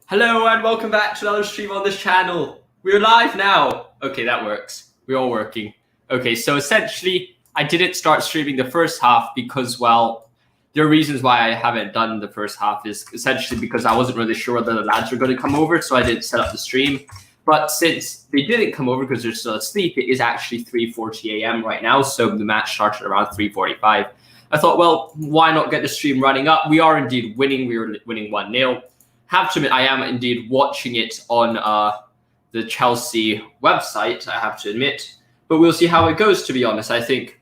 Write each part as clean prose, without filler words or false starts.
Hello and welcome back to another stream on this channel. We're live now. Okay, that works. We're all working. Okay, so essentially, I didn't start streaming the first half because, well, there are reasons why I haven't done the first half is essentially because I wasn't really sure that the lads were going to come over, so I didn't set up the stream. But since they didn't come over because they're still asleep, it is actually 3:40 a.m. right now, so the match started around 3:45. I thought, well, why not get the stream running up? We are indeed winning. We are winning 1-0. Have to admit, I am indeed watching it on the Chelsea website, I have to admit. But we'll see how it goes, to be honest. I think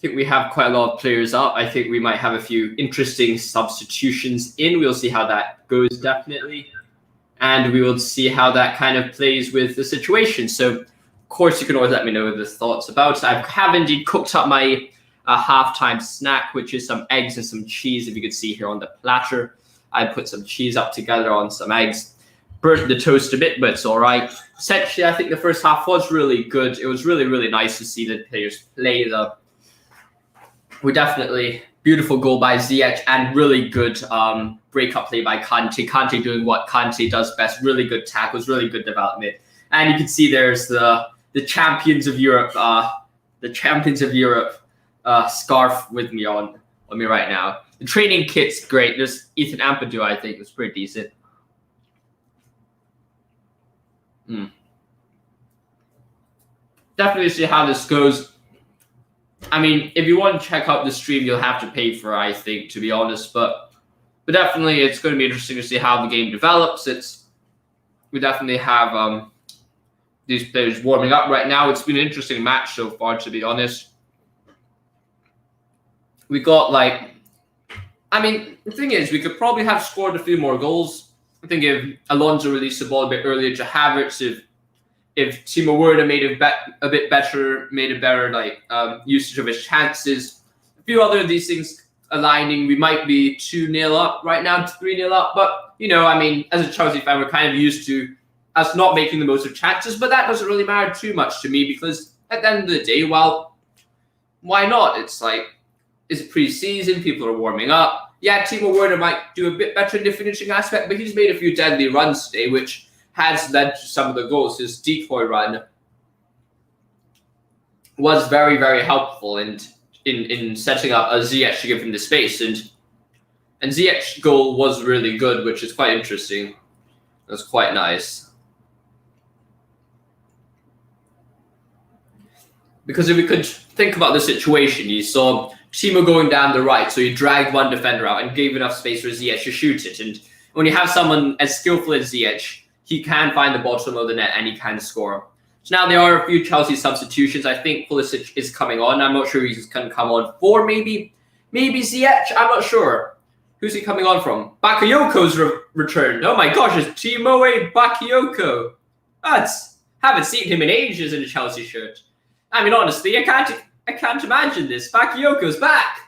we have quite a lot of players up. I think we might have a few interesting substitutions in. We'll see how that goes, definitely. And we will see how that kind of plays with the situation. So, of course, you can always let me know the thoughts about it. I have indeed cooked up my halftime snack, which is some eggs and some cheese, if you could see here on the platter. I put some cheese up together on some eggs, burnt the toast a bit, but it's all right. Essentially, I think the first half was really good. It was really, really nice to see the players play. We definitely beautiful goal by Ziyech and really good breakup play by Kante. Kante doing what Kante does best. Really good tackles, really good development. And you can see there's the champions of Europe, scarf with me on me right now. The training kit's great. There's Ethan Ampadu, I think, was pretty decent. Definitely see how this goes. I mean, if you want to check out the stream, you'll have to pay for it, I think, to be honest. But definitely, it's going to be interesting to see how the game develops. We definitely have these players warming up right now. It's been an interesting match so far, to be honest. We got the thing is, we could probably have scored a few more goals. I think if Alonso released the ball a bit earlier to Havertz, if Timo Werner made a bit better usage of his chances, a few other of these things aligning, we might be 2-0 up right now, 3-0 up. But, as a Chelsea fan, we're kind of used to us not making the most of chances. But that doesn't really matter too much to me because at the end of the day, well, why not? It's pre-season, people are warming up. Yeah, Timo Werner might do a bit better in the finishing aspect, but he's made a few deadly runs today, which has led to some of the goals. His decoy run was very, very helpful in setting up a Ziyech to give him the space. And Ziyech's goal was really good, which is quite interesting. It was quite nice. Because if we could think about the situation, you saw Timo going down the right, so he dragged one defender out and gave enough space for Ziyech to shoot it. And when you have someone as skillful as Ziyech, he can find the bottom of the net and he can score. So now there are a few Chelsea substitutions. I think Pulisic is coming on. I'm not sure he's going to come on for. Maybe Ziyech. I'm not sure. Who's he coming on from? Bakayoko's returned. Oh my gosh, it's Timo Bakayoko. Haven't seen him in ages in a Chelsea shirt. I mean, honestly, I can't imagine this. Bakayoko's back.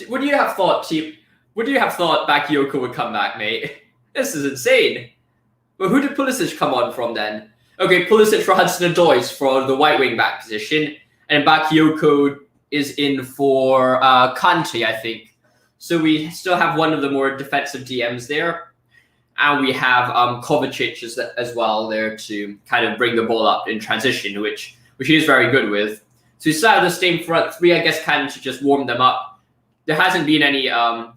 Would you have thought Bakayoko would come back, mate? This is insane. Well, who did Pulisic come on from then? Okay, Pulisic for Hudson-Odoi for the white wing back position, and Bakayoko is in for Kante, I think. So we still have one of the more defensive DMs there. And we have Kovacic as well there to kind of bring the ball up in transition, which he is very good with. So we still have the same front three, I guess, kind of to just warm them up. There hasn't been any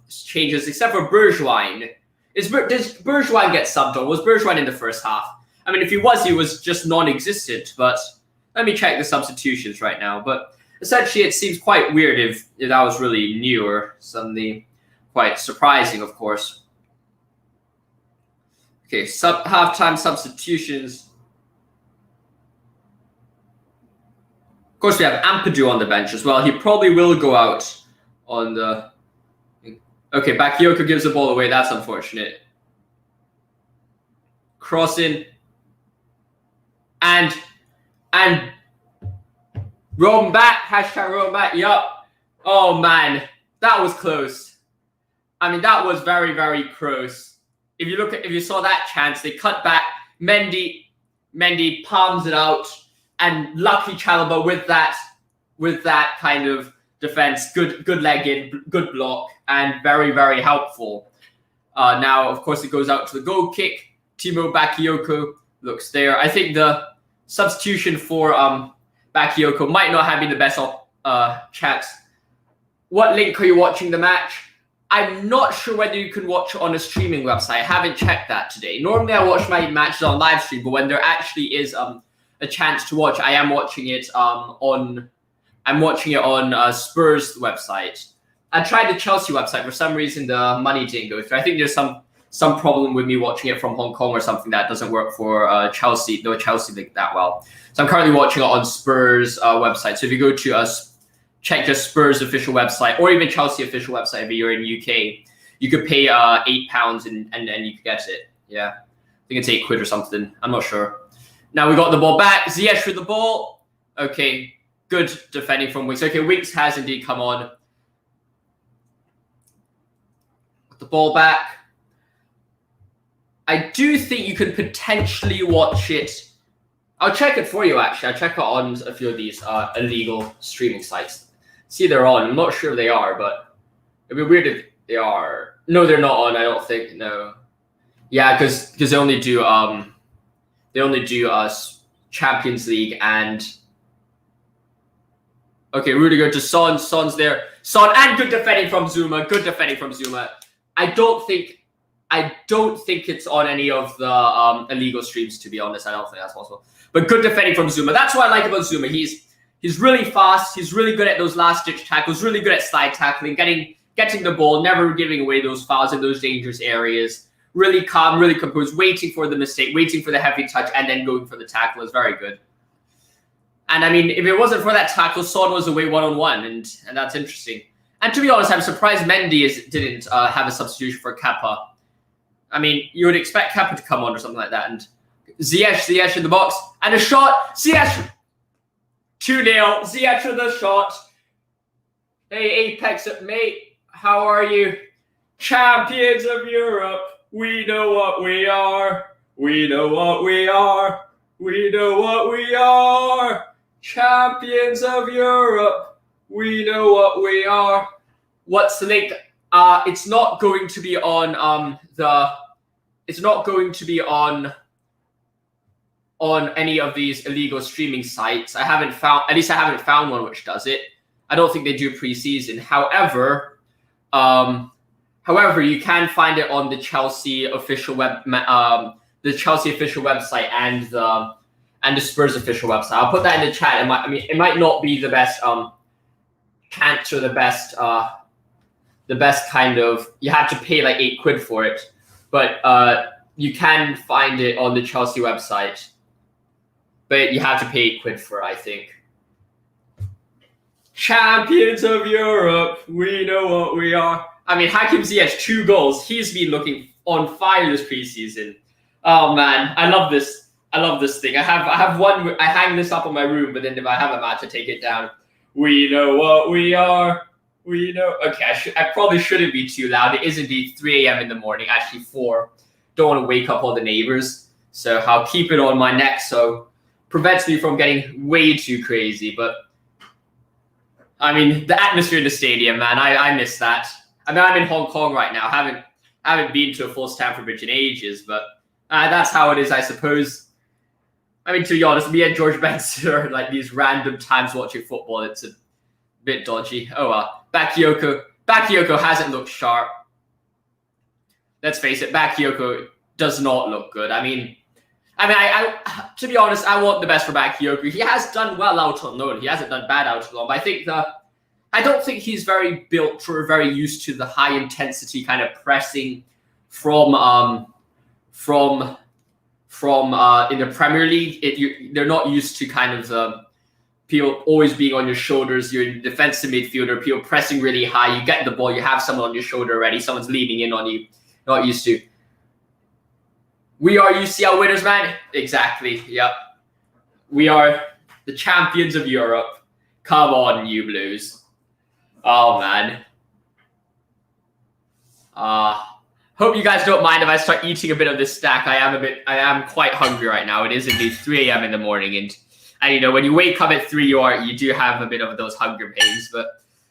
changes except for Bergwijn. Does Bergwijn get subbed on? Was Bergwijn in the first half? I mean, if he was just non-existent. But let me check the substitutions right now. But essentially, it seems quite weird if that was really new or something quite surprising, of course. Okay, halftime substitutions. Of course, we have Ampadu on the bench as well. He probably will go out on the... Okay, Bakayoko gives the ball away. That's unfortunate. Crossing. And Rome back. Hashtag Rome back. Yup. Oh, man. That was close. I mean, that was very, very close. If you saw that chance, they cut back. Mendy palms it out, and lucky Chalobah with that kind of defense, good leg in, good block, and very, very helpful. Now, of course, it goes out to the goal kick. Timo Bakayoko looks there. I think the substitution for Bakayoko might not have been the best chance. What link are you watching the match? I'm not sure whether you can watch it on a streaming website. I haven't checked that today. Normally, I watch my matches on live stream, but when there actually is a chance to watch, I am watching it on. I'm watching it on Spurs website. I tried the Chelsea website. For some reason, the money didn't go through. I think there's some problem with me watching it from Hong Kong or something that doesn't work for Chelsea. No, Chelsea link that well. So I'm currently watching it on Spurs website. So if you go to check the Spurs official website or even Chelsea official website if you're in UK, you could pay £8 and you could get it. Yeah, I think it's £8 or something. I'm not sure. Now we got the ball back. Ziyech with the ball. Okay, good defending from Winks. Okay, Winks has indeed come on. The ball back. I do think you could potentially watch it. I'll check it for you, actually. I'll check it on a few of these illegal streaming sites. See, they're on. I'm not sure they are, but it'd be weird if they are. No, they're not on, I don't think. No. Yeah, because they only do Champions League and okay, Rudiger to Son. Son's there. Son and good defending from Zuma. Good defending from Zuma. I don't think it's on any of the illegal streams, to be honest. I don't think that's possible. But good defending from Zuma. That's what I like about Zuma. He's really fast. He's really good at those last-ditch tackles, really good at slide tackling, getting the ball, never giving away those fouls in those dangerous areas. Really calm, really composed, waiting for the mistake, waiting for the heavy touch, and then going for the tackle is very good. And, I mean, if it wasn't for that tackle, Son was away one-on-one, and that's interesting. And to be honest, I'm surprised Mendy didn't have a substitution for Kepa. I mean, you would expect Kepa to come on or something like that. And Ziyech in the box. And a shot. Ziyech. 2-0. Ziyech with a shot. Hey, Apex, mate. How are you? Champions of Europe. We know what we are. We know what we are. We know what we are. Champions of Europe. We know what we are. What's the link? It's not going to be on It's not going to be on any of these illegal streaming sites. I haven't found one which does it. I don't think they do preseason. However, you can find it on the Chelsea official website and the Spurs official website. I'll put that in the chat. It might not be the best chance or the best kind of. You have to pay like £8 for it, but you can find it on the Chelsea website. But you have to pay £8 for it, I think. Champions of Europe, we know what we are. I mean, Hakim Ziyech, 2 goals. He's been looking on fire this preseason. Oh man, I love this. I love this thing. I have one. I hang this up on my room, but then if I have a match, I take it down. We know what we are. We know. Okay, I probably shouldn't be too loud. It is indeed 3 a.m. in the morning. Actually, 4. Don't want to wake up all the neighbors, so I'll keep it on my neck so prevents me from getting way too crazy. But I mean, the atmosphere in the stadium, man, I miss that. I mean, I'm in Hong Kong right now. Haven't been to a full Stamford Bridge in ages, but that's how it is, I suppose. I mean, to be honest, me and George Benson are like these random times watching football. It's a bit dodgy. Oh well. Bakayoko hasn't looked sharp. Let's face it, Bakayoko does not look good. I mean, I to be honest, I want the best for Bakayoko. He has done well out on loan. He hasn't done bad out on loan. But I don't think he's very built or very used to the high intensity kind of pressing from in the Premier League. They're not used to kind of the people always being on your shoulders. You're a defensive midfielder, people pressing really high. You get the ball, you have someone on your shoulder already. Someone's leaning in on you. Not used to. We are UCL winners, man. Exactly. Yep. We are the champions of Europe. Come on, you Blues. Oh man. Hope you guys don't mind if I start eating a bit of this snack. I am quite hungry right now. It is indeed 3 a.m. in the morning, and you know when you wake up at 3, you do have a bit of those hunger pains. But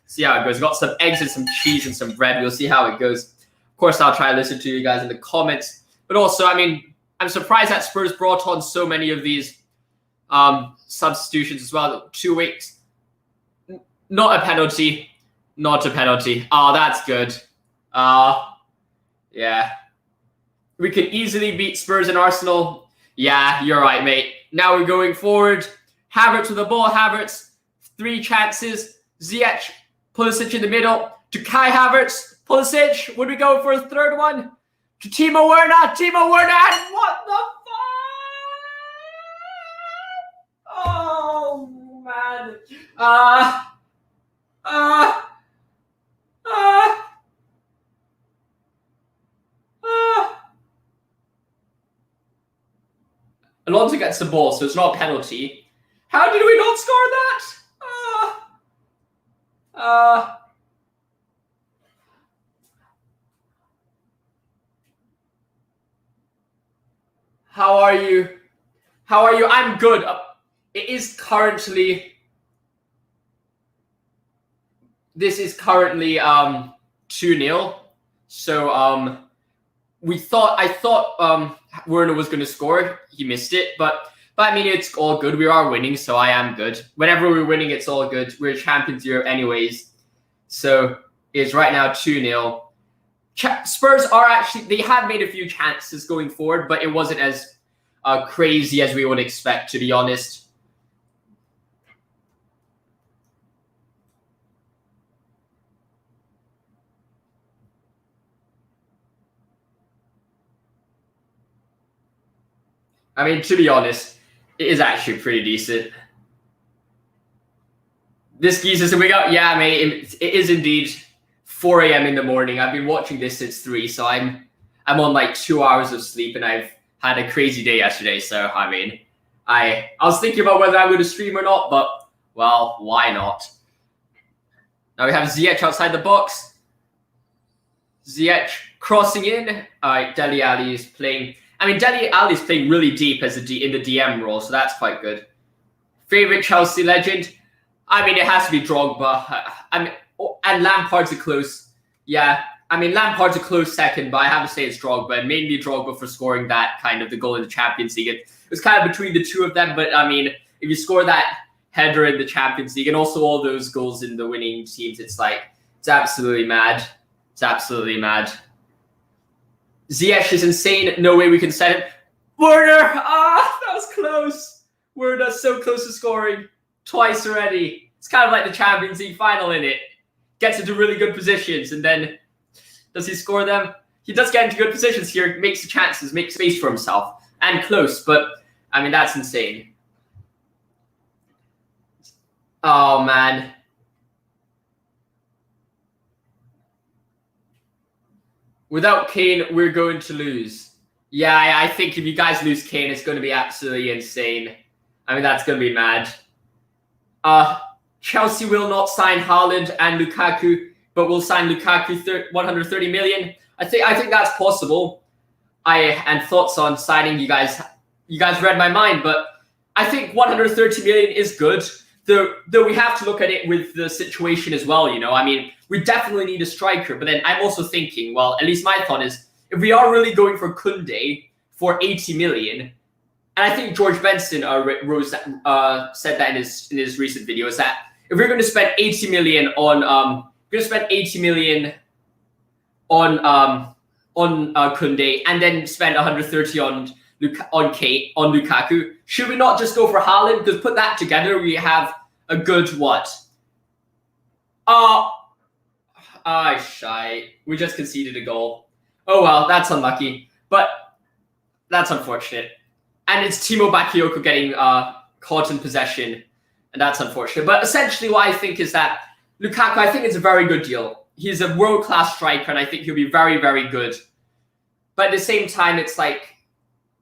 See how it goes. Got some eggs and some cheese and some bread. We'll see how it goes. Of course, I'll try to listen to you guys in the comments. But also, I mean, I'm surprised that Spurs brought on so many of these substitutions as well. 2 weeks. Not a penalty. Not a penalty. Oh, that's good. Yeah. We could easily beat Spurs and Arsenal. Yeah, you're right, mate. Now we're going forward. Havertz with the ball. Havertz, 3 chances. Ziyech, Pulisic in the middle. To Kai Havertz. Pulisic, would we go for a 3rd one? To Timo Werner. Timo Werner. And what the fuck? Oh, man. Alonso gets the ball, so it's not a penalty. How did we not score that? How are you? How are you? I'm good. It is currently... This is currently 2-0. So I thought Werner was going to score. He missed it, but I mean, it's all good. We are winning, so I am good. Whenever we're winning, it's all good. We're champions here anyways. So it's right now 2-0. Spurs are actually, they have made a few chances going forward, but it wasn't as crazy as we would expect, to be honest. I mean, to be honest, it is actually pretty decent. This geezer's a wig up. Yeah, mate, it is indeed 4 a.m. in the morning. I've been watching this since 3, so I'm on like 2 hours of sleep, and I've had a crazy day yesterday. So I mean, I was thinking about whether I'm going to stream or not, but well, why not? Now we have Ziyech outside the box. Ziyech crossing in. All right, Dele Alli is playing. I mean, Dele Alli is playing really deep as in the DM role, so that's quite good. Favorite Chelsea legend? I mean, it has to be Drogba. I mean, and Lampard's a close. Yeah, I mean, Lampard's a close second, but I have to say it's Drogba, and mainly Drogba for scoring that kind of the goal in the Champions League. It was kind of between the two of them, but I mean, if you score that header in the Champions League and also all those goals in the winning teams, it's like, it's absolutely mad. It's absolutely mad. Ziyech is insane. No way we can set him. Werner! Ah, that was close. Werner so close to scoring twice already. It's kind of like the Champions League final, in it. Gets into really good positions, and then does he score them? He does get into good positions here, makes the chances, makes space for himself, and close, but I mean, that's insane. Oh, man. Without Kane, we're going to lose. Yeah, I think if you guys lose Kane, it's going to be absolutely insane. I mean, that's going to be mad. Chelsea will not sign Haaland and Lukaku, but will sign Lukaku 130 million. I think that's possible. And thoughts on signing, you guys read my mind, but I think 130 million is good. Though we have to look at it with the situation as well, you know. I mean, we definitely need a striker, but then I'm also thinking, well, at least my thought is, if we are really going for Koundé for 80 million, and I think George Benson said that in his recent video, is that if we're going to spend 80 million on Koundé and then spend 130 on Lukaku, should we not just go for Haaland? Because put that together, we have a good what? Shite. We just conceded a goal. Oh well, that's unlucky, but that's unfortunate. And it's Timo Bakayoko getting caught in possession, and that's unfortunate. But essentially, what I think is that Lukaku, I think it's a very good deal. He's a world-class striker, and I think he'll be very, very good. But at the same time, it's like,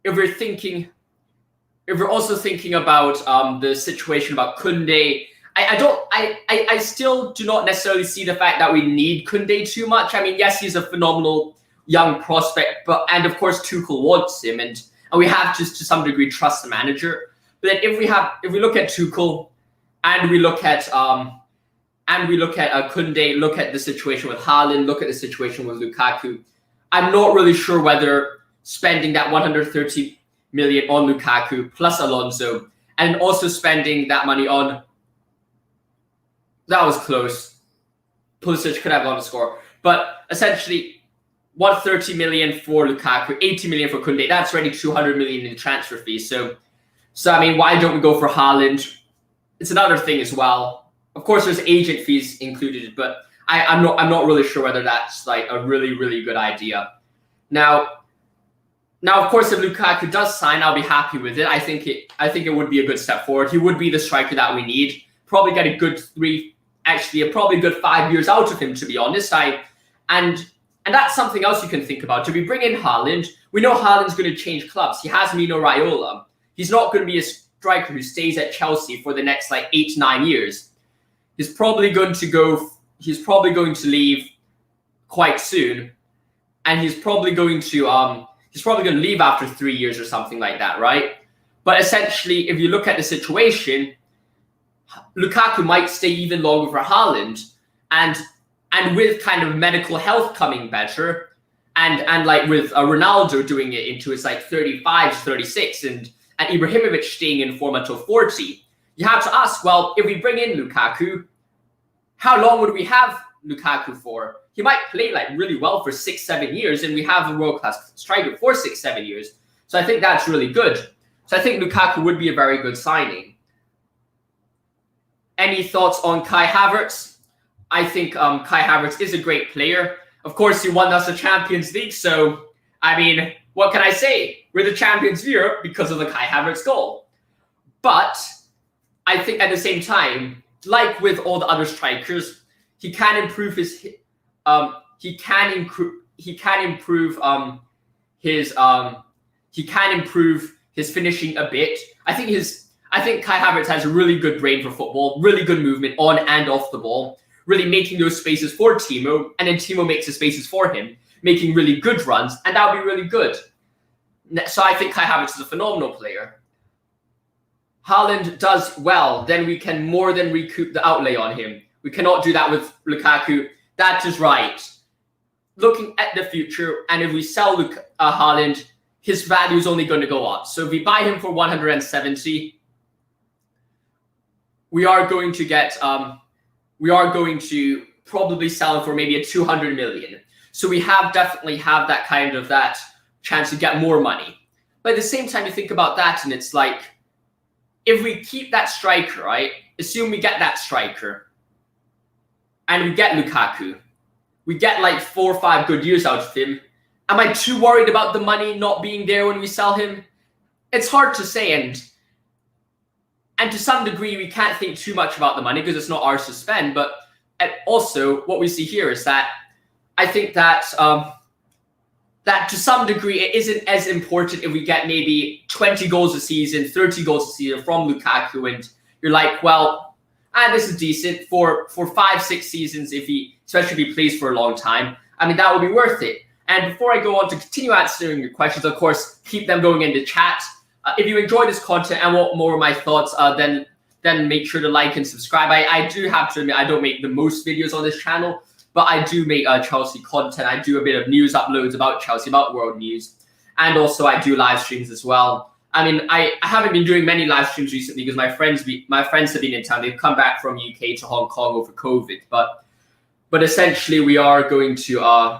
if we're also thinking about the situation about Koundé, I still do not necessarily see the fact that we need Koundé too much. I mean, yes, he's a phenomenal young prospect, and of course Tuchel wants him, and we have to some degree trust the manager. But then if we look at Tuchel and we look at and we look at Koundé, look at the situation with Haaland, look at the situation with Lukaku, I'm not really sure whether spending that 130 million on Lukaku plus Alonso and also spending that money on, that was close. Pulisic could have gone to score. But essentially, 130 million for Lukaku, 80 million for Koundé. That's already 200 million in transfer fees. So I mean, why don't we go for Haaland? It's another thing as well. Of course, there's agent fees included, but I'm not really sure whether that's like a really, really good idea. Now, of course, if Lukaku does sign, I'll be happy with it. I think it would be a good step forward. He would be the striker that we need. Probably get a good probably good 5 years out of him, to be honest. And that's something else you can think about. If we bring in Haaland, we know Haaland's going to change clubs. He has Mino Raiola. He's not going to be a striker who stays at Chelsea for the next like 8 to 9 years. He's probably going to leave quite soon, and he's probably going to leave after 3 years or something like that, right? But essentially, if you look at the situation, Lukaku might stay even longer for Haaland, and with kind of medical health coming better, and like with Ronaldo doing it into his like 35 to 36, and Ibrahimovic staying in form until 40, you have to ask, well, if we bring in Lukaku, how long would we have Lukaku for? He might play like really well for 6-7 years, and we have a world-class striker for 6-7 years. So I think that's really good. So I think Lukaku would be a very good signing. Any thoughts on Kai Havertz? I think Kai Havertz is a great player. Of course, he won us the Champions League, so I mean, what can I say? We're the champions of Europe because of the Kai Havertz goal. But I think at the same time, like with all the other strikers, he can improve his finishing a bit. I think Kai Havertz has a really good brain for football, really good movement on and off the ball, really making those spaces for Timo, and then Timo makes the spaces for him, making really good runs, and that would be really good. So I think Kai Havertz is a phenomenal player. Haaland does well, then we can more than recoup the outlay on him. We cannot do that with Lukaku. That is right. Looking at the future, and if we sell Haaland, his value is only going to go up. So if we buy him for 170, we are going to probably sell him for maybe a 200 million. So we definitely have that chance to get more money. But at the same time, you think about that, and it's like, if we keep that striker, right? Assume we get that striker, and we get Lukaku. We get like 4 or 5 good years out of him. Am I too worried about the money not being there when we sell him? It's hard to say, and to some degree, we can't think too much about the money because it's not ours to spend. But also, what we see here is that I think that that to some degree, it isn't as important if we get maybe 20 goals a season, 30 goals a season from Lukaku, and you're like, well, this is decent for 5-6 seasons, especially if he plays for a long time. I mean, that would be worth it. And before I go on to continue answering your questions, of course, keep them going in the chat. If you enjoy this content and want more of my thoughts, then make sure to like and subscribe. I do have to admit, I don't make the most videos on this channel, but I do make Chelsea content. I do a bit of news uploads about Chelsea, about world news. And also I do live streams as well. I mean, I haven't been doing many live streams recently because my friends have been in town. They've come back from UK to Hong Kong over COVID. But essentially we are going to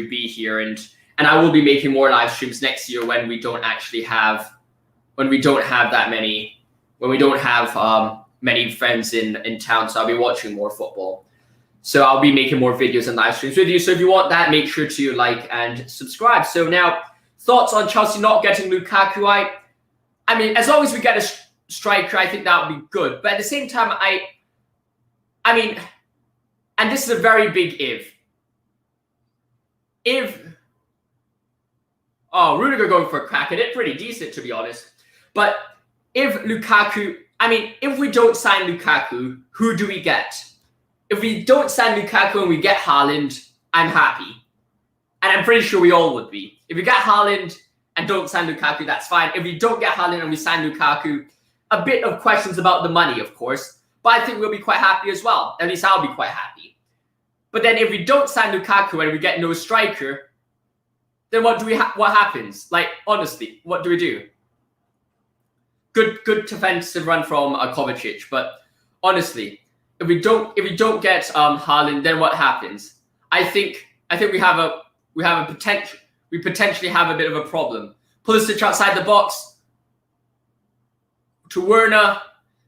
be here, and I will be making more live streams next year when we don't have many friends in town. So I'll be watching more football. So I'll be making more videos and live streams with you. So if you want that, make sure to like and subscribe. So now, thoughts on Chelsea not getting Lukaku? I mean, as long as we get a striker, I think that would be good. But at the same time, I mean, and this is a very big if. Rudiger going for a crack at it, pretty decent to be honest. But if we don't sign Lukaku, who do we get? If we don't sign Lukaku and we get Haaland, I'm happy. And I'm pretty sure we all would be. If we get Haaland and don't sign Lukaku, that's fine. If we don't get Haaland and we sign Lukaku, a bit of questions about the money, of course. but I think we'll be quite happy as well. At least I'll be quite happy. But then if we don't sign Lukaku and we get no striker, then what happens? Like, honestly, what do we do? Good defensive run from Kovacic, but honestly, if we don't get Haaland, then what happens? I think we potentially have a bit of a problem. Pulisic outside the box to Werner,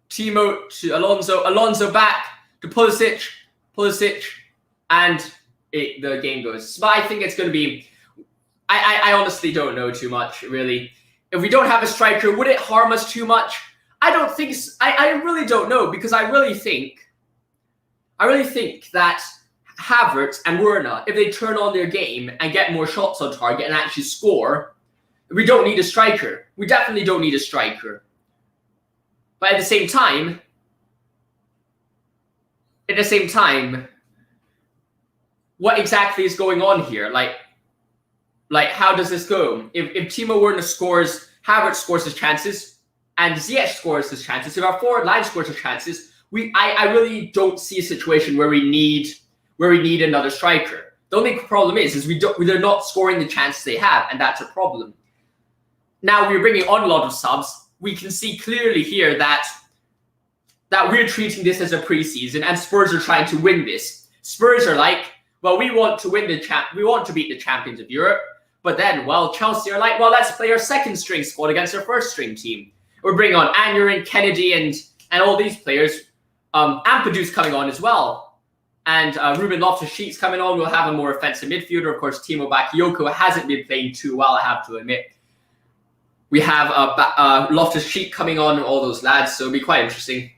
Timo to Alonso back to Pulisic, and the game goes. But I think it's going to be. I honestly don't know too much, really. If we don't have a striker, would it harm us too much? I don't think. I really don't know, because I really think that Havertz and Werner, if they turn on their game and get more shots on target and actually score, we don't need a striker. We definitely don't need a striker. But at the same time, what exactly is going on here? Like how does this go? If Timo Werner scores, Havertz scores his chances, and Ziyech scores his chances, if our forward line scores his chances, I really don't see a situation where we need another striker. The only problem is they're not scoring the chances they have, and that's a problem. Now we're bringing on a lot of subs. We can see clearly here that we're treating this as a preseason, and Spurs are trying to win this. Spurs are like, well, we want to win we want to beat the champions of Europe, but then, well, Chelsea are like, well, let's play our second string squad against our first string team. We're bringing on Aneurin, Kennedy, and all these players. Ampadu's coming on as well. And Ruben Loftus-Cheek's coming on. We'll have a more offensive midfielder. Of course, Timo Bakayoko hasn't been playing too well, I have to admit. We have Loftus-Cheek coming on, and all those lads, so it'll be quite interesting.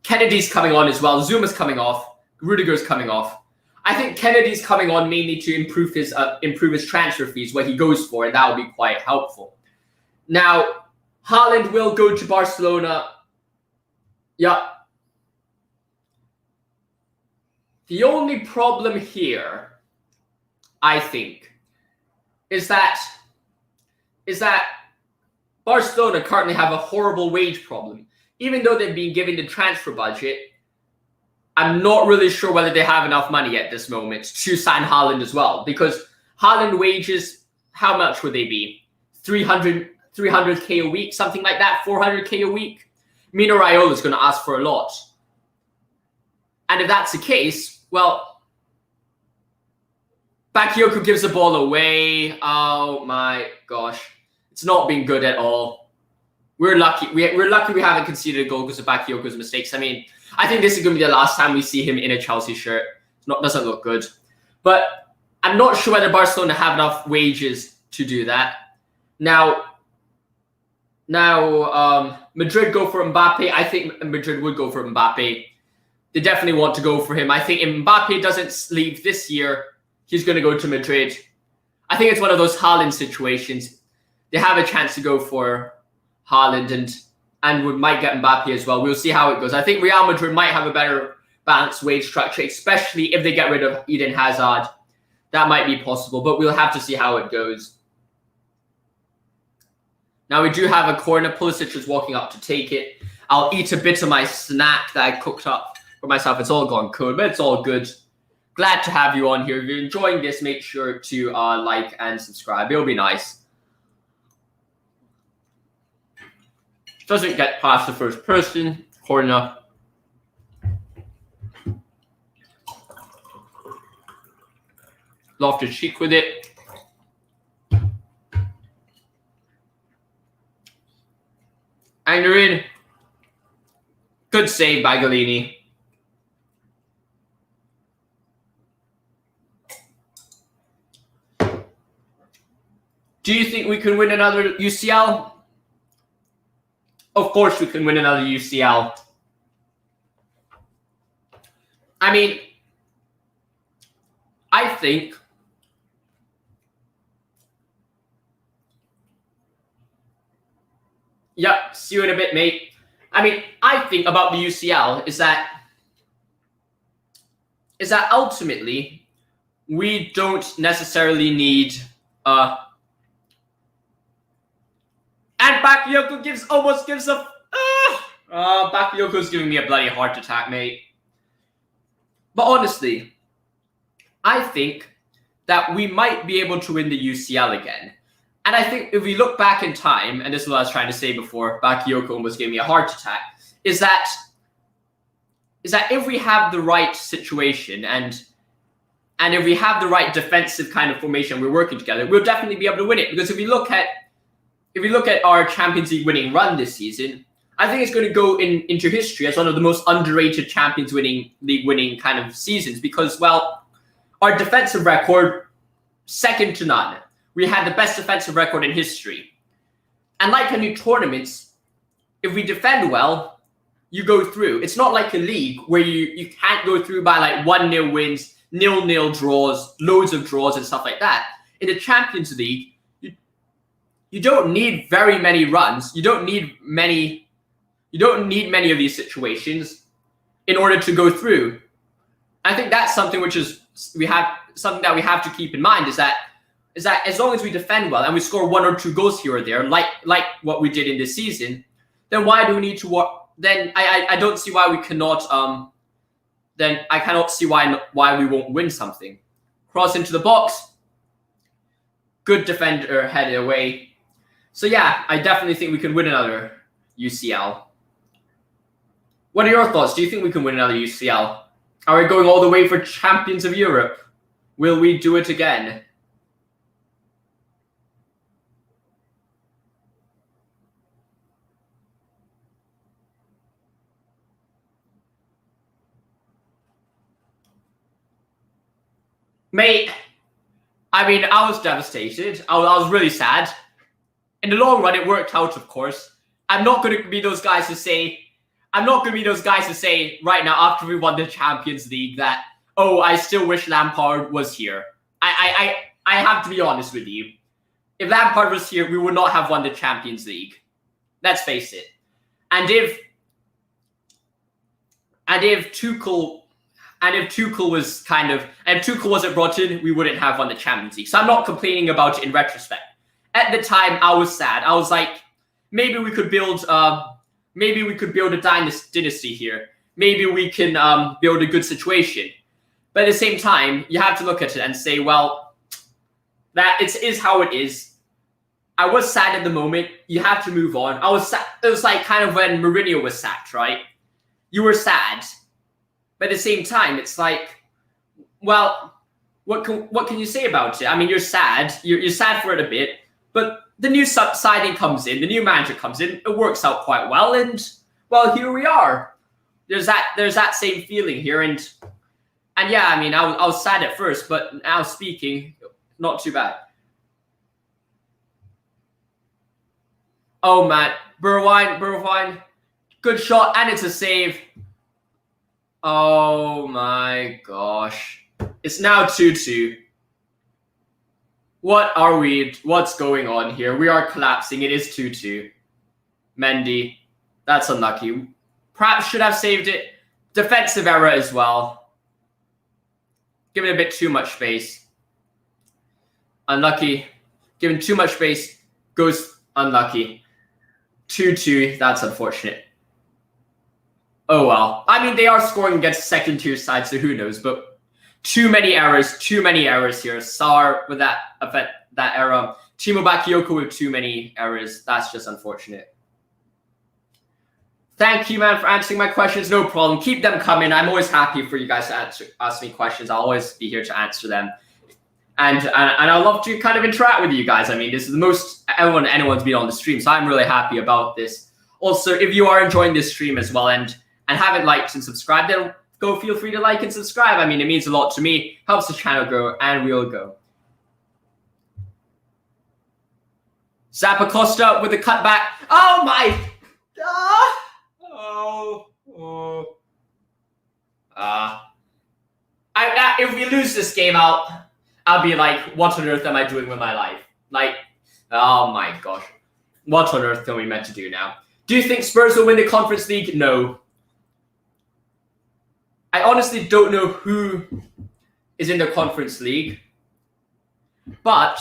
Kennedy's coming on as well. Zuma's coming off. Rudiger's coming off. I think Kennedy's coming on mainly to improve his transfer fees, what he goes for, and that will be quite helpful. Now, Haaland will go to Barcelona. Yeah. The only problem here, I think, is that Barcelona currently have a horrible wage problem. Even though they've been given the transfer budget, I'm not really sure whether they have enough money at this moment to sign Haaland as well. Because Haaland wages, how much would they be? 300K a week, something like that, 400K a week? Mino Raiola is going to ask for a lot. And if that's the case, well, Bakayoko gives the ball away. Oh my gosh. It's not been good at all. We're lucky. We're lucky we haven't conceded a goal because of Bakayoko's mistakes. I mean, I think this is going to be the last time we see him in a Chelsea shirt. Doesn't look good. But I'm not sure whether Barcelona have enough wages to do that. Now, Madrid go for Mbappe. I think Madrid would go for Mbappe. They definitely want to go for him. I think if Mbappe doesn't leave this year, he's going to go to Madrid. I think it's one of those Haaland situations. They have a chance to go for Haaland and we might get Mbappe as well. We'll see how it goes. I think Real Madrid might have a better balanced wage structure, especially if they get rid of Eden Hazard. That might be possible, but we'll have to see how it goes. Now we do have a corner. Pulisic is walking up to take it. I'll eat a bit of my snack that I cooked up for myself. It's all gone cold, but it's all good. Glad to have you on here. If you're enjoying this, make sure to like and subscribe. It'll be nice. Doesn't get past the first person. Corner. Loftus-Cheek with it. Aneurin. Good save by Galini. Do you think we can win another UCL? Of course we can win another UCL. I mean, I think yep, see you in a bit, mate. I mean, I think about the UCL is that ultimately we don't necessarily need and Bakayoko almost gives a Bakayoko's giving me a bloody heart attack, mate. But honestly, I think that we might be able to win the UCL again. And I think if we look back in time, and this is what I was trying to say before Bakayoko almost gave me a heart attack, is that if we have the right situation and if we have the right defensive kind of formation, we're working together, we'll definitely be able to win it. Because if we look at our Champions League winning run this season, I think it's going to go into history as one of the most underrated Champions League winning kind of seasons. Because, well, our defensive record, second to none. We had the best defensive record in history. And like any tournaments, if we defend well, you go through. It's not like a league where you can't go through by like 1-0 wins, 0-0 draws, loads of draws and stuff like that. In the Champions League, you don't need very many runs. You don't need many of these situations in order to go through. I think that's something that we have to keep in mind is that as long as we defend well and we score 1 or 2 goals here or there, like what we did in this season, then why do we need to work? Then I don't see why we cannot. Then I cannot see why we won't win something. Cross into the box. Good defender headed away. So yeah, I definitely think we can win another UCL. What are your thoughts? Do you think we can win another UCL? Are we going all the way for Champions of Europe? Will we do it again? Mate, I mean, I was devastated. I was really sad. In the long run, it worked out, of course. I'm not going to be those guys to say right now after we won the Champions League that, oh, I still wish Lampard was here. I have to be honest with you. If Lampard was here, we would not have won the Champions League. Let's face it. And if Tuchel wasn't brought in, we wouldn't have won the Champions League. So I'm not complaining about it in retrospect. At the time, I was sad. I was like, maybe we could build a dynasty here. Maybe we can build a good situation. But at the same time, you have to look at it and say, well, that is how it is. I was sad at the moment. You have to move on. I was sad. It was like kind of when Mourinho was sacked, right? You were sad. But at the same time, it's like, well, what can you say about it? I mean, you're sad. You're sad for it a bit. But the new signing comes in. The new manager comes in. It works out quite well. And, well, here we are. There's that same feeling here. And yeah, I mean, I was sad at first. But now speaking, not too bad. Oh, man. Bergwijn. Good shot. And it's a save. Oh, my gosh. It's now 2-2. What's going on here? We are collapsing. It is 2-2. Mendy. That's unlucky. Perhaps should have saved it. Defensive error as well. Giving a bit too much space. Unlucky. Given too much space. Goes unlucky. 2-2. That's unfortunate. Oh, well. I mean, they are scoring against second-tier sides, so who knows? But too many errors here. Sarr with that error. Timo Bakayoko with too many errors. That's just unfortunate. Thank you, man, for answering my questions. No problem. Keep them coming. I'm always happy for you guys to ask me questions. I'll always be here to answer them. And I love to kind of interact with you guys. I mean, this is the most anyone's been on the stream, so I'm really happy about this. Also, if you are enjoying this stream as well and haven't liked and subscribed, then feel free to like and subscribe. I mean, it means a lot to me, helps the channel grow, and we'll go. Zappacosta with a cutback. Oh my! If we lose this game, I'll be like, what on earth am I doing with my life? Like, oh my gosh, what on earth are we meant to do now? Do you think Spurs will win the Conference League? No. I honestly don't know who is in the Conference League, but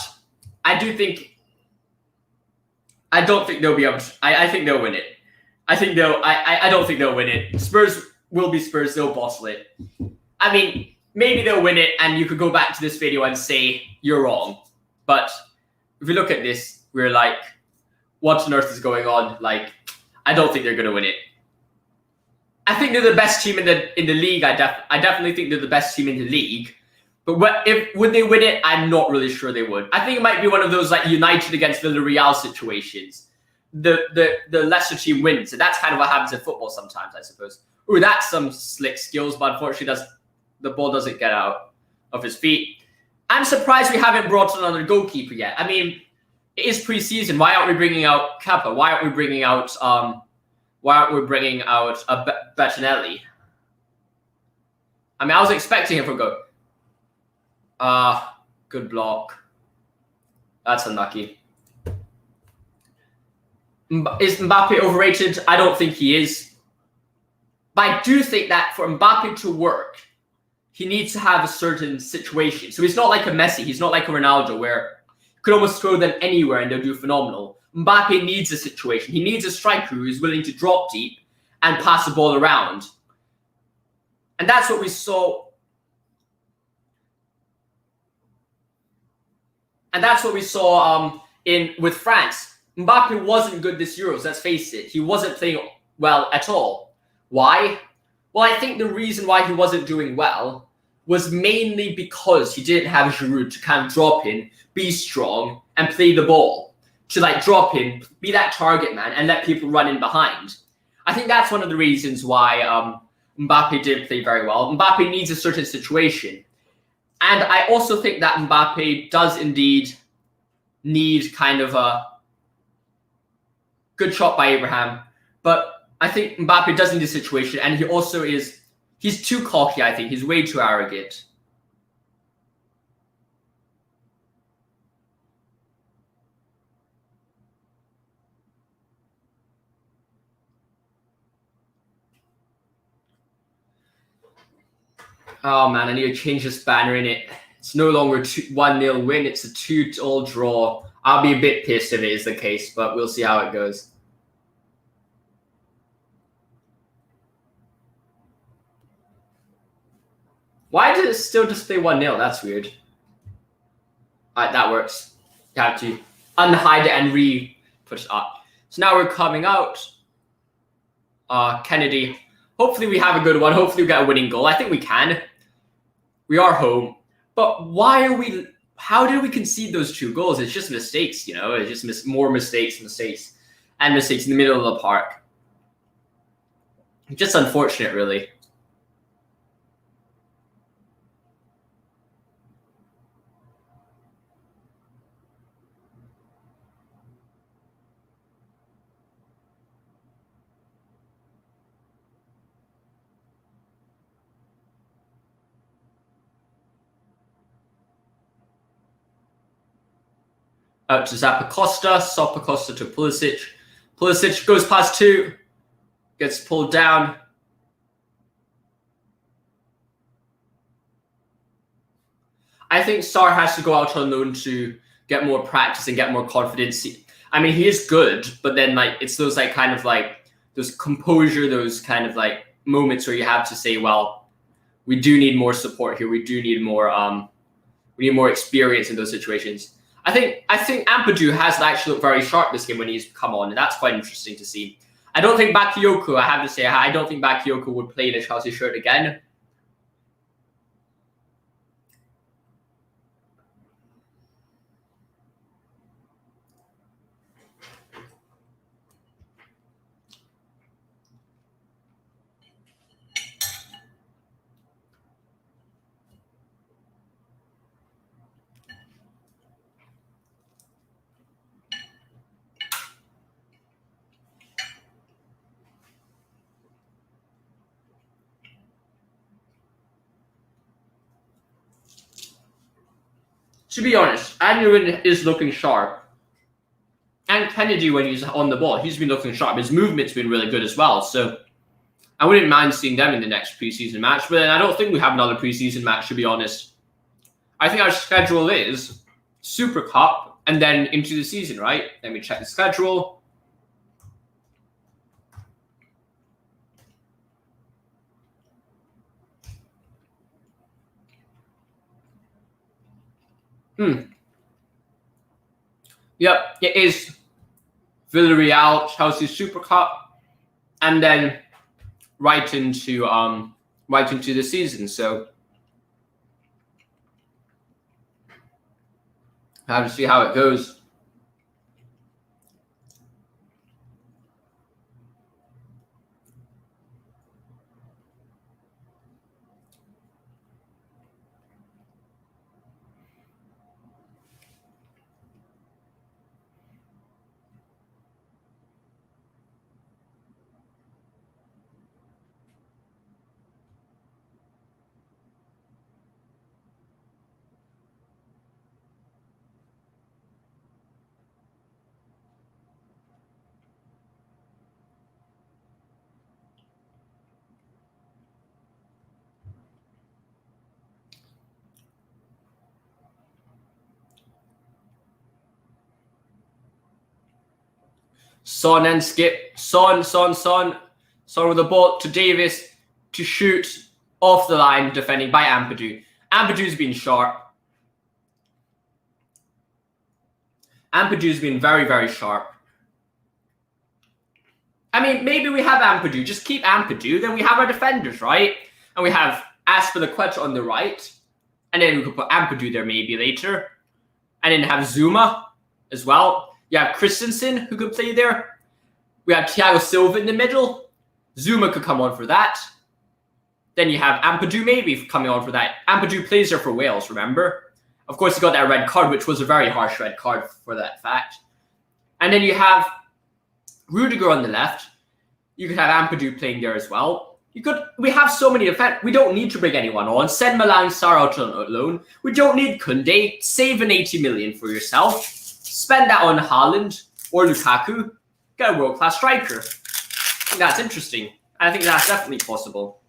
I don't think they'll be able to. I think they'll win it. I think they'll. I don't think they'll win it. Spurs will be Spurs. They'll bottle it. I mean, maybe they'll win it, and you could go back to this video and say you're wrong. But if we look at this, we're like, what on earth is going on? Like, I don't think they're going to win it. I think they're the best team in the league. I definitely think they're the best team in the league. But would they win it? I'm not really sure they would. I think it might be one of those like United against Villarreal situations. The lesser team wins, and that's kind of what happens in football sometimes, I suppose. Ooh, that's some slick skills, but unfortunately, the ball doesn't get out of his feet. I'm surprised we haven't brought in another goalkeeper yet. I mean, it is preseason. Why aren't we bringing out Kappa? Why aren't we bringing out Bettinelli? I mean, I was expecting him to go. Good block. That's unlucky. Is Mbappe overrated? I don't think he is. But I do think that for Mbappe to work, he needs to have a certain situation. So he's not like a Messi. He's not like a Ronaldo where you could almost throw them anywhere and they'll do phenomenal. Mbappe needs a situation. He needs a striker who is willing to drop deep and pass the ball around. And that's what we saw. And that's what we saw with France. Mbappe wasn't good this Euros, let's face it. He wasn't playing well at all. Why? Well, I think the reason why he wasn't doing well was mainly because he didn't have Giroud to kind of drop in, be strong, and play the ball. To like drop in, be that target man, and let people run in behind. I think that's one of the reasons why Mbappe didn't play very well. Mbappe needs a certain situation. And I also think that Mbappe does indeed need kind of a good shot by Abraham. But I think Mbappe does need a situation. And he also he's too cocky, I think. He's way too arrogant. Oh man, I need to change this banner in it. It's no longer 1-0 win, it's a 2-2 draw. I'll be a bit pissed if it is the case, but we'll see how it goes. Why did it still display 1-0? That's weird. Alright, that works. You have to unhide it and re-push it up. So now we're coming out. Kennedy. Hopefully we have a good one. Hopefully we get a winning goal. I think we can. We are home. But how did we concede those 2 goals? It's just mistakes, you know? It's just more mistakes, and mistakes in the middle of the park. Just unfortunate, really. Out to Zappacosta, Zappacosta to Pulisic. Pulisic goes past 2, gets pulled down. I think Sarr has to go out on loan to get more practice and get more confidence. I mean, he is good, but then like it's those like kind of like those composure, those kind of like moments where you have to say, well, we do need more support here. We do need more. We need more experience in those situations. I think Ampadu has actually looked very sharp this game when he's come on, and that's quite interesting to see. I don't think Bakayoko, I have to say, I don't think Bakayoko would play in a Chelsea shirt again. To be honest, Anuin is looking sharp. And Kennedy, when he's on the ball, he's been looking sharp. His movement's been really good as well. So I wouldn't mind seeing them in the next preseason match. But then I don't think we have another preseason match, to be honest. I think our schedule is Super Cup and then into the season, right? Let me check the schedule. Yep, it is Villarreal, Chelsea Super Cup, and then right into the season. So I have to see how it goes. Son and Skip. Son with the ball to Davis to shoot off the line, defending by Ampadu. Ampadu's been sharp. Ampadu's been very, very sharp. I mean, maybe we have Ampadu. Just keep Ampadu, then we have our defenders, right? And we have Aspilicueta on the right. And then we could put Ampadu there maybe later. And then have Zuma as well. You have Christensen who could play there. We have Thiago Silva in the middle. Zuma could come on for that. Then you have Ampadu maybe coming on for that. Ampadu plays there for Wales, remember? Of course, he got that red card, which was a very harsh red card for that fact. And then you have Rudiger on the left. You could have Ampadu playing there as well. We have so many defense. We don't need to bring anyone on. Send Malang Sarr out on loan. We don't need Koundé. Save an 80 million for yourself. Spend that on Haaland or Lukaku. Get a world-class striker. I think that's interesting. I think that's definitely possible.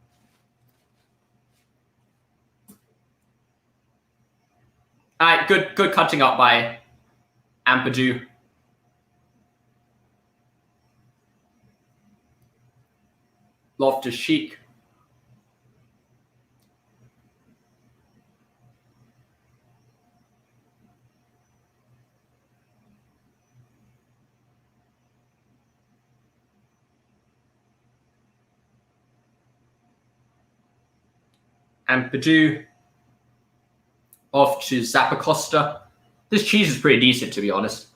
All right, good cutting up by Ampadu. Loftus-Cheek. Ampadu. Off to Zappacosta. This cheese is pretty decent, to be honest.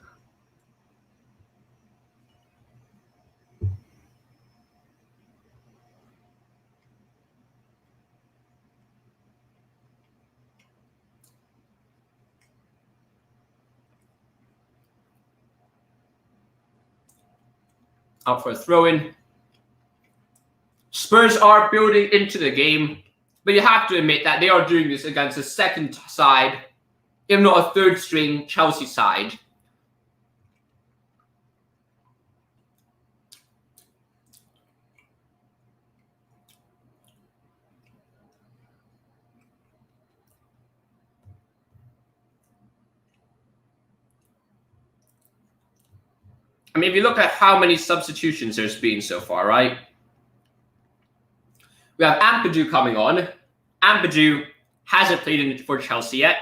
Out for a throw-in. Spurs are building into the game, but you have to admit that they are doing this against a second side, if not a third-string Chelsea side. I mean, if you look at how many substitutions there's been so far, right? We have Ampadu coming on. Ampadu hasn't played for Chelsea yet.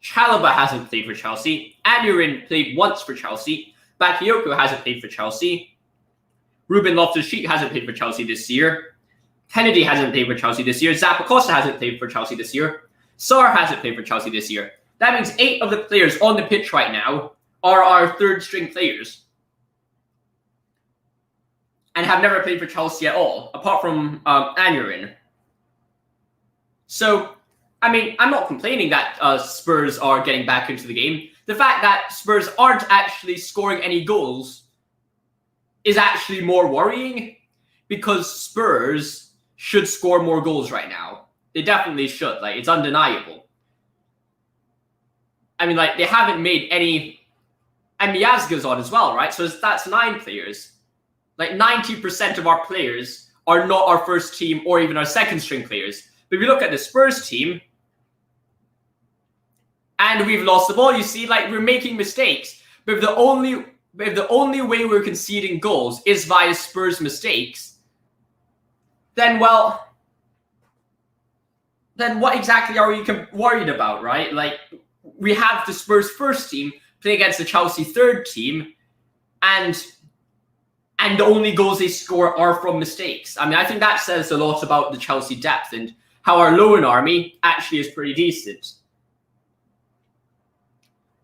Chalobah hasn't played for Chelsea. Anurin played once for Chelsea. Bakayoko hasn't played for Chelsea. Ruben Loftus-Cheek hasn't played for Chelsea this year. Kennedy hasn't played for Chelsea this year. Zappacosta hasn't played for Chelsea this year. Sarr hasn't played for Chelsea this year. That means 8 of the players on the pitch right now are our third-string players and have never played for Chelsea at all, apart from Anurin. So, I mean, I'm not complaining that Spurs are getting back into the game. The fact that Spurs aren't actually scoring any goals is actually more worrying, because Spurs should score more goals right now. They definitely should. Like, it's undeniable. I mean, like, they haven't made any... And Miazga's on as well, right? So that's 9 players. Like, 90% of our players are not our first team or even our second string players. But if you look at the Spurs team, and we've lost the ball, you see, like, we're making mistakes. But if the only way we're conceding goals is via Spurs mistakes, then, well, then what exactly are we worried about, right? Like, we have the Spurs first team play against the Chelsea third team, and the only goals they score are from mistakes. I mean, I think that says a lot about the Chelsea depth and how our loan army actually is pretty decent.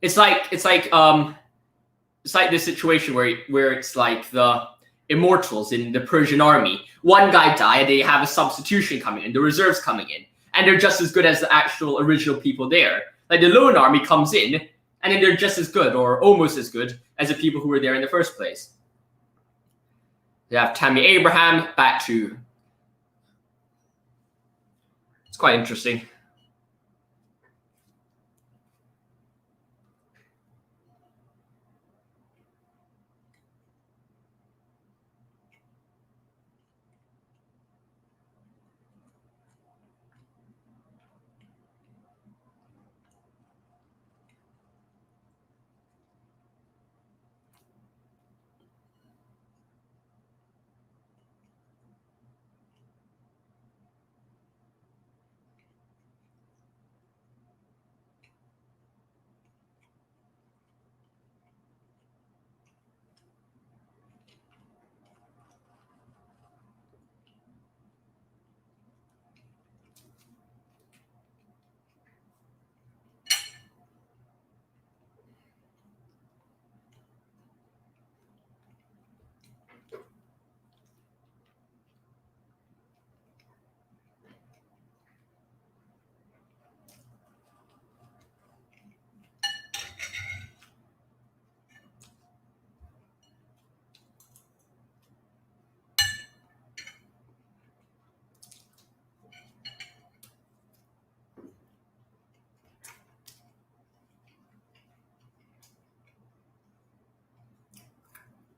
It's like this situation where it's like the immortals in the Persian army. One guy died, they have a substitution coming in, the reserves coming in, and they're just as good as the actual original people there. Like the loan army comes in, and then they're just as good or almost as good as the people who were there in the first place. They have Tammy Abraham back to. It's quite interesting.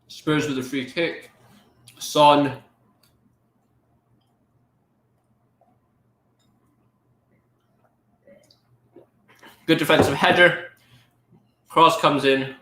Spurs with a free kick. Son. Good defensive header. Cross comes in.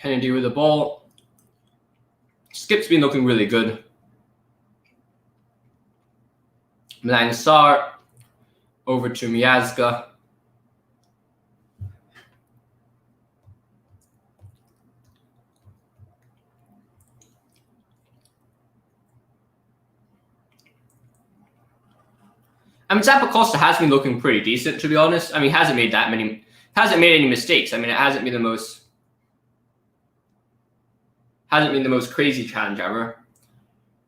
Kennedy with the ball. Skip's been looking really good. Milan Sar over to Miazga. I mean, Zappacosta has been looking pretty decent, to be honest. I mean, hasn't made any mistakes. I mean, it hasn't been the most crazy challenge ever.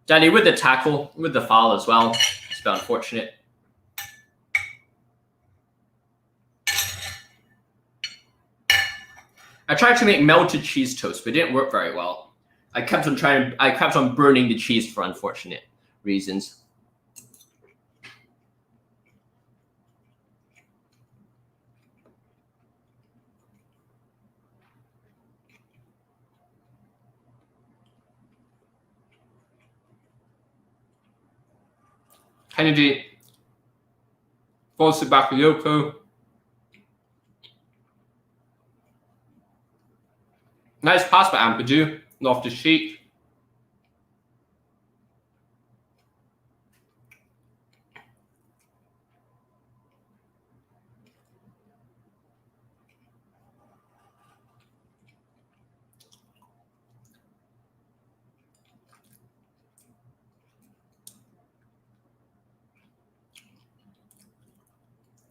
Danny with the tackle, with the foul as well. It's a bit unfortunate. I tried to make melted cheese toast, but it didn't work very well. I kept on burning the cheese for unfortunate reasons. Kennedy falls to Bakayoko. Nice pass by Ampadu, off the sheet.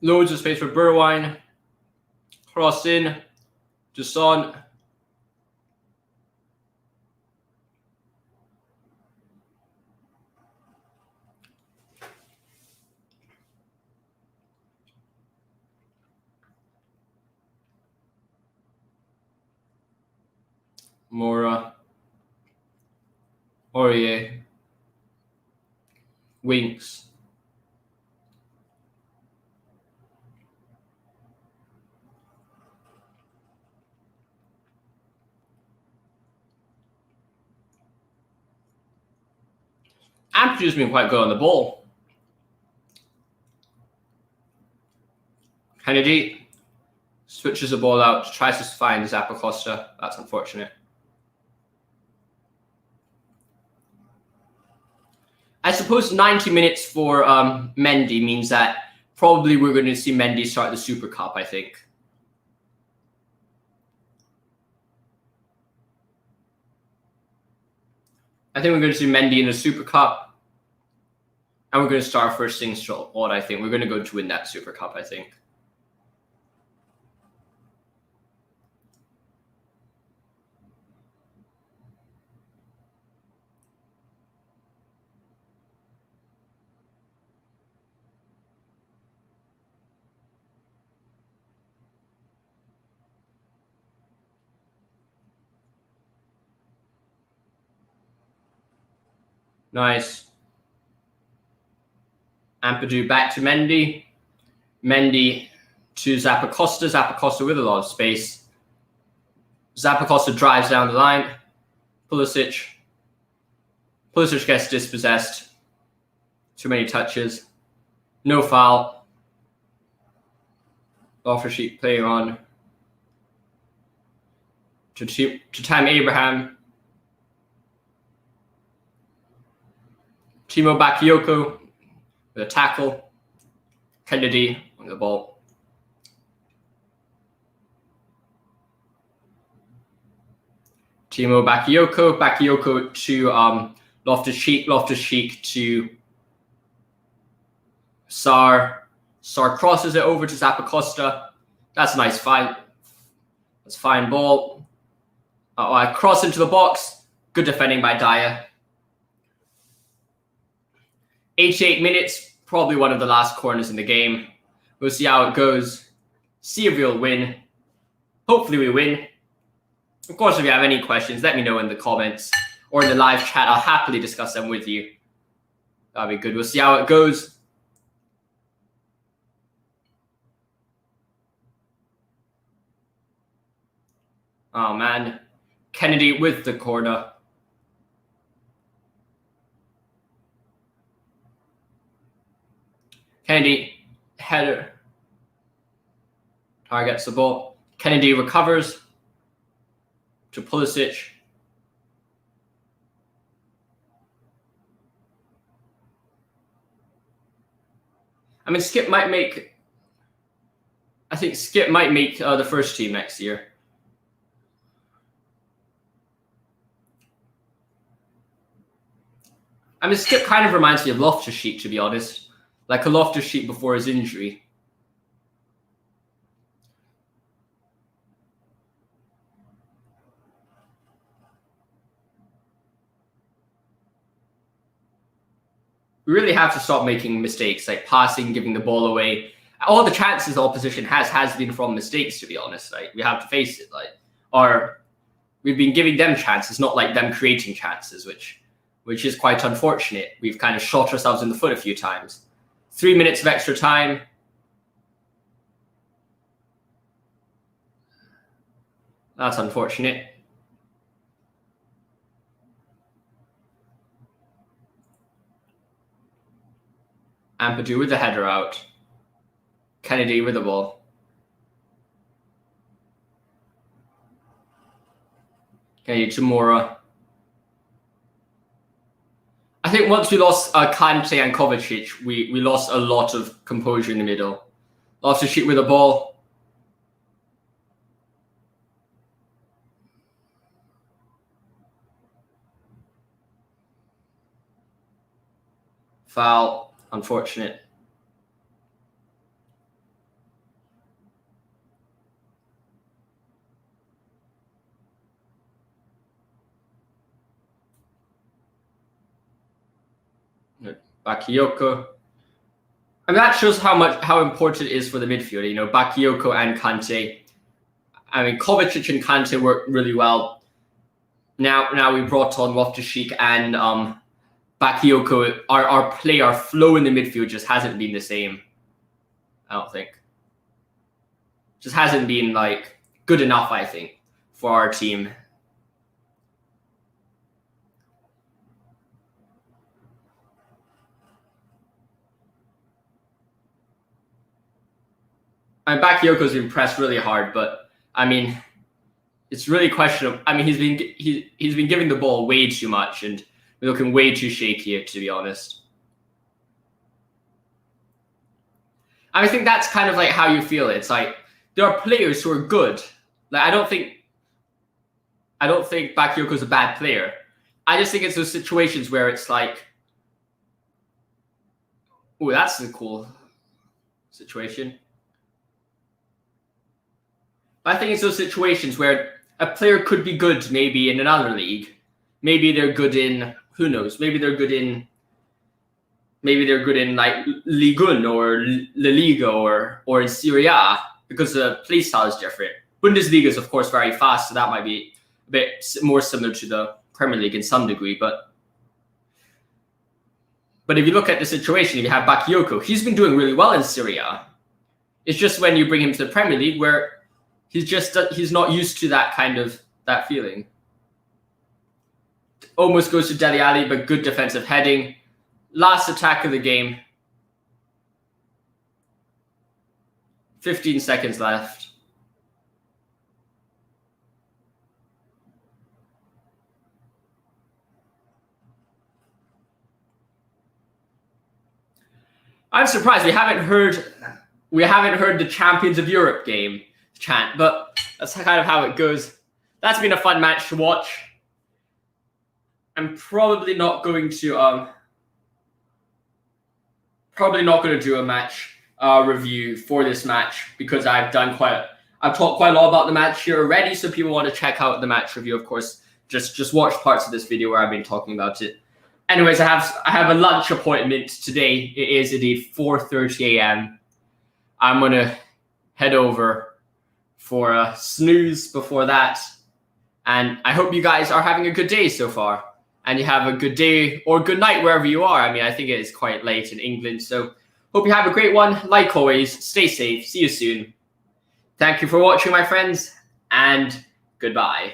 Loads of space for Berwine. Cross in. Jason. Mora, Aurier, Winks. Amplitude's been quite good on the ball. Kennedy switches the ball out, tries to find Zappacosta. That's unfortunate. I suppose 90 minutes for Mendy means that probably we're going to see Mendy start the Super Cup, I think. I think we're going to see Mendy in the Super Cup. And we're going to start first things short, I think. We're going to go to win that Super Cup, I think. Nice. Ampadu back to Mendy. Mendy to Zappacosta. Zappacosta with a lot of space. Zappacosta drives down the line. Pulisic. Pulisic gets dispossessed. Too many touches. No foul. Loftus-Cheek playing on. To Tam Abraham. Timo Bakayoko with a tackle. Kennedy on the ball. Timo Bakayoko. Bakayoko to Loftus-Cheek. Loftus-Cheek to Sarr. Sarr crosses it over to Zappacosta. That's a nice fight. That's a fine ball. I cross into the box. Good defending by Dyer. 88 minutes, probably one of the last corners in the game. We'll see how it goes. See if we'll win. Hopefully we win. Of course, if you have any questions, let me know in the comments or in the live chat. I'll happily discuss them with you. That'll be good. We'll see how it goes. Oh, man. Kennedy with the corner. Kennedy, header. Targets the ball. Kennedy recovers to Pulisic. I mean, Skip might make... I think Skip might make the first team next year. I mean, Skip kind of reminds me of Loftus-Cheek, to be honest. Like a Loftus-Cheek before his injury. We really have to stop making mistakes, like passing, giving the ball away. All the chances the opposition has been from mistakes, to be honest. Like, we have to face it. Or we've been giving them chances, not like them creating chances, which is quite unfortunate. We've kind of shot ourselves in the foot a few times. 3 minutes of extra time. That's unfortunate. Ampadu with the header out. Kennedy with the ball. Kennedy to Mora. I think once we lost Kante and Kovacic, we lost a lot of composure in the middle. Lost to shoot with the ball. Foul. Unfortunate. Bakayoko. I mean, that shows how important it is for the midfield. You know, Bakayoko and Kante. I mean, Kovacic and Kante work really well. Now we brought on Loftus-Cheek and Bakayoko. Our flow in the midfield just hasn't been the same. I don't think. Just hasn't been like good enough, I think, for our team. I mean, Bakayoko's been pressed really hard, but I mean, it's really questionable. I mean, he's been giving the ball way too much, and we're looking way too shaky here, to be honest. I think that's kind of like how you feel. It's like there are players who are good. Like I don't think Bakayoko's a bad player. I just think it's those situations where it's like, oh, that's a cool situation. I think it's those situations where a player could be good maybe in another league. Maybe they're good in, who knows, maybe they're good in like Ligue 1 or La Liga or in Serie A because the play style is different. Bundesliga is, of course, very fast, so that might be a bit more similar to the Premier League in some degree. But if you look at the situation, if you have Bakayoko, he's been doing really well in Serie A. It's just when you bring him to the Premier League where he's not used to that feeling. Almost goes to Dele Alli, but good defensive heading. Last attack of the game. 15 seconds left. I'm surprised we haven't heard the Champions of Europe game chant, but that's kind of how it goes. That's been a fun match to watch. I'm probably not going to do a match review for this match because I've talked quite a lot about the match here already. So if people want to check out the match review, of course, just watch parts of this video where I've been talking about it. Anyways, I have a lunch appointment today. It is at 4:30 a.m. I'm gonna head over for a snooze before that, and I hope you guys are having a good day so far, and you have a good day or good night wherever you are. I mean, I think it is quite late in England, so hope you have a great one. Like always, stay safe. See you soon. Thank you for watching, my friends, and goodbye.